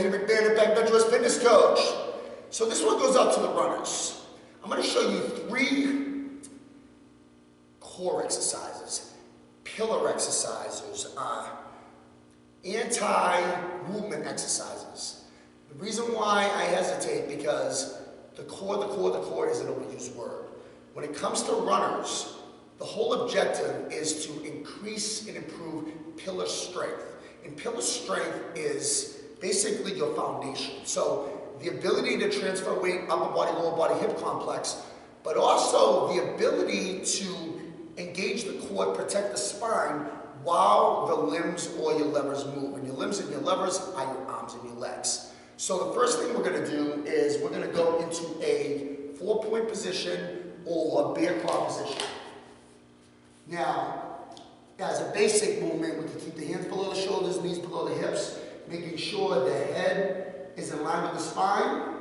Peter McMahon, Backbench US Fitness Coach. So this one goes out to the runners. I'm going to show you 3 core exercises, pillar exercises, anti-movement exercises. The reason why I hesitate because the core is an overused word. When it comes to runners, the whole objective is to increase and improve pillar strength. And pillar strength is basically your foundation. So the ability to transfer weight, upper body, lower body, hip complex, but also the ability to engage the core, protect the spine while the limbs or your levers move. And your limbs and your levers are your arms and your legs. So the first thing we're going to do is we're going to go into a 4-point position or a bear claw position. Now, as a basic movement, we can keep the hands below the shoulders, knees below the hips, making sure the head is in line with the spine.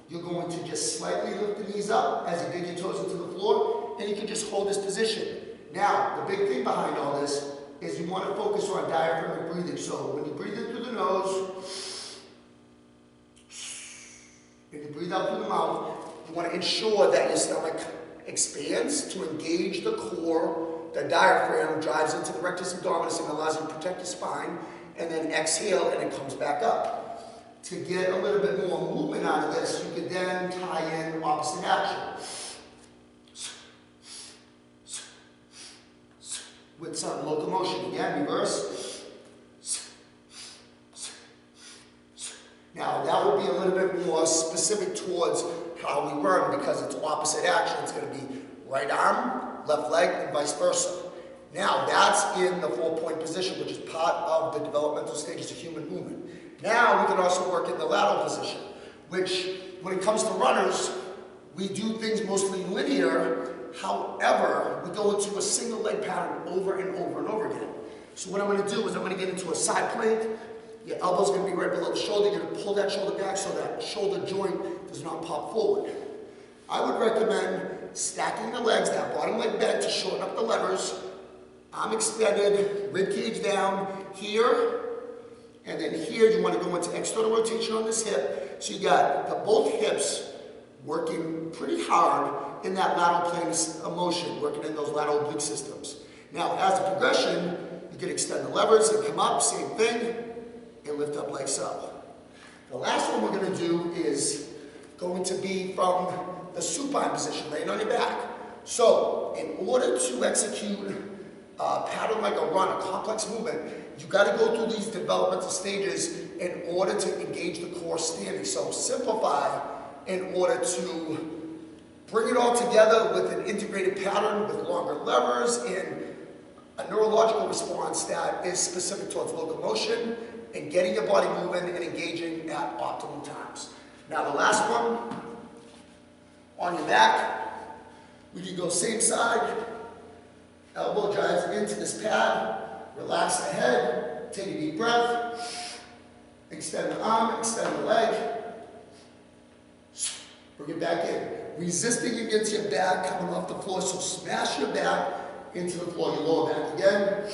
You're going to just slightly lift the knees up as you dig your toes into the floor, and you can just hold this position. Now, the big thing behind all this is you want to focus on diaphragmatic breathing. So when you breathe in through the nose, and you breathe out through the mouth, you want to ensure that your stomach expands to engage the core. The diaphragm drives into the rectus abdominis and allows you to protect the spine, and then exhale and it comes back up. To get a little bit more movement out of this, you could then tie in opposite action with some locomotion. Again, reverse. Now that will be a little bit more specific towards how we run because it's opposite action. It's going to be right arm, left leg, and vice versa. Now that's in the 4-point position, which is part of the developmental stages of human movement. Now we can also work in the lateral position, which when it comes to runners, we do things mostly linear. However, we go into a single leg pattern over and over and over again. So what I'm going to do is I'm going to get into a side plank. Your elbow's going to be right below the shoulder. You're going to pull that shoulder back so that shoulder joint does not pop forward. I would recommend stacking the legs, that bottom leg bent to shorten up the levers. Arm extended, rib cage down here, and then here you want to go into external rotation on this hip. So you got both hips working pretty hard in that lateral plane of motion, working in those lateral oblique systems. Now, as a progression, you can extend the levers and come up, same thing, and lift up like so. The last one we're going to do is going to be from the supine position, laying on your back. So, in order to execute a pattern like a run, a complex movement, you got to go through these developmental stages in order to engage the core standing. So, simplify in order to bring it all together with an integrated pattern with longer levers and a neurological response that is specific towards locomotion and getting your body moving and engaging at optimal times. Now, the last one, on your back, we can go same side, elbow drives into this pad, relax the head, take a deep breath, extend the arm, extend the leg, bring it back in. Resisting against your back coming off the floor, so smash your back into the floor, your lower back again.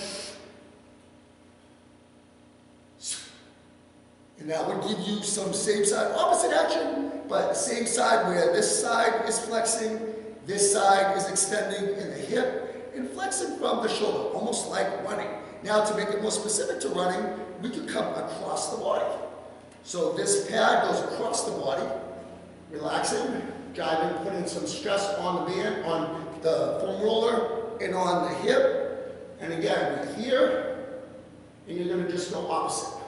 And that would give you some same side, opposite action, but same side where this side is flexing, this side is extending in the hip, and flexing from the shoulder, almost like running. Now to make it more specific to running, we can come across the body. So this pad goes across the body, relaxing, driving, putting some stress on the band, on the foam roller, and on the hip. And again, here, and you're going to just go opposite.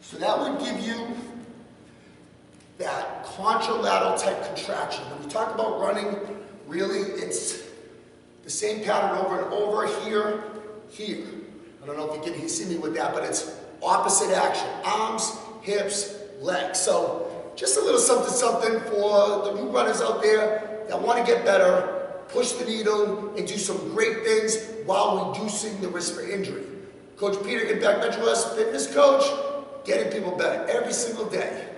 So that would give you that contralateral type contraction. When you talk about running, really it's the same pattern over and over, here, here. I don't know if you can see me with that, but it's opposite action. Arms, hips, legs. So just a little something something for the new runners out there that want to get better, push the needle, and do some great things while reducing the risk for injury. Coach Peter, Backbench US Fitness Coach, getting people better every single day.